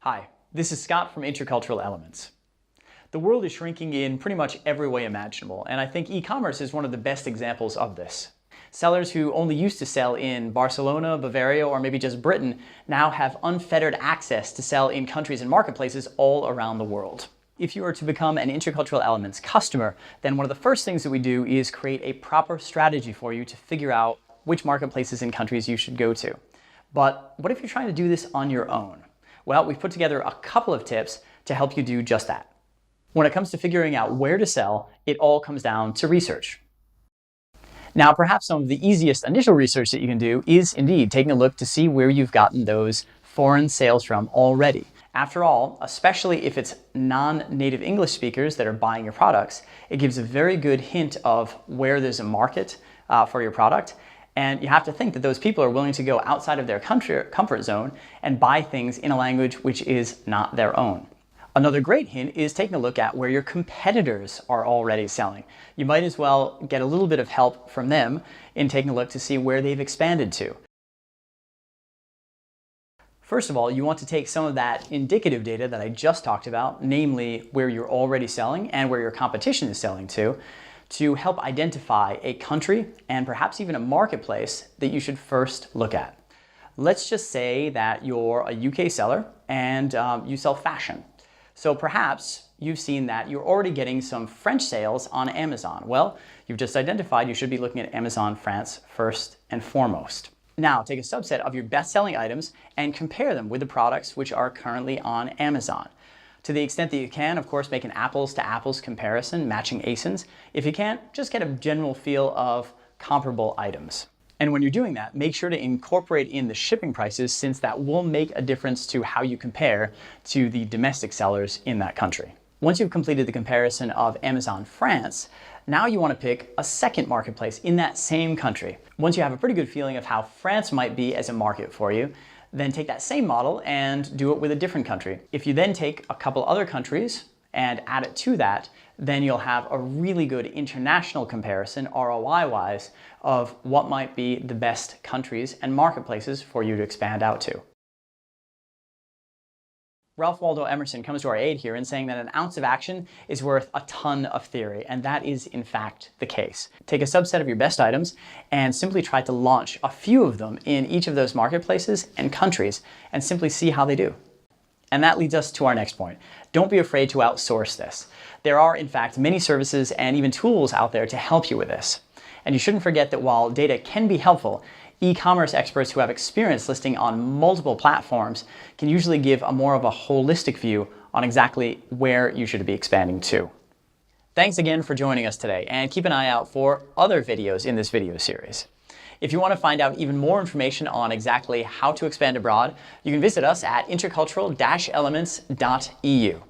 Hi, this is Scott from Intercultural Elements. The world is shrinking in pretty much every way imaginable, and I think e-commerce is one of the best examples of this. Sellers who only used to sell in Barcelona, Bavaria, or maybe just Britain now have unfettered access to sell in countries and marketplaces all around the world. If you are to become an Intercultural Elements customer, then one of the first things that we do is create a proper strategy for you to figure out which marketplaces and countries you should go to. But what if you're trying to do this on your own? Well, we've put together a couple of tips to help you do just that. When it comes to figuring out where to sell, it all comes down to research. Now, perhaps some of the easiest initial research that you can do is indeed taking a look to see where you've gotten those foreign sales from already. After all, especially if it's non-native English speakers that are buying your products, it gives a very good hint of where there's a market for your product. And you have to think that those people are willing to go outside of their comfort zone and buy things in a language which is not their own. Another great hint is taking a look at where your competitors are already selling. You might as well get a little bit of help from them in taking a look to see where they've expanded to. First of all, you want to take some of that indicative data that I just talked about, namely where you're already selling and where your competition is selling to help identify a country and perhaps even a marketplace that you should first look at. Let's just say that you're a UK seller and you sell fashion. So perhaps you've seen that you're already getting some French sales on Amazon. Well, you've just identified you should be looking at Amazon France first and foremost. Now, take a subset of your best-selling items and compare them with the products which are currently on Amazon. To the extent that you can, of course, make an apples-to-apples comparison, matching ASINs. If you can't, just get a general feel of comparable items. And when you're doing that, make sure to incorporate in the shipping prices, since that will make a difference to how you compare to the domestic sellers in that country. Once you've completed the comparison of Amazon France, now you want to pick a second marketplace in that same country. Once you have a pretty good feeling of how France might be as a market for you, then take that same model and do it with a different country. If you then take a couple other countries and add it to that, then you'll have a really good international comparison, ROI-wise, of what might be the best countries and marketplaces for you to expand out to. Ralph Waldo Emerson comes to our aid here in saying that an ounce of action is worth a ton of theory, and that is in fact the case. Take a subset of your best items and simply try to launch a few of them in each of those marketplaces and countries and simply see how they do. And that leads us to our next point. Don't be afraid to outsource this. There are in fact many services and even tools out there to help you with this. And you shouldn't forget that while data can be helpful, e-commerce experts who have experience listing on multiple platforms can usually give a more of a holistic view on exactly where you should be expanding to. Thanks again for joining us today, and keep an eye out for other videos in this video series. If you want to find out even more information on exactly how to expand abroad, you can visit us at intercultural-elements.eu.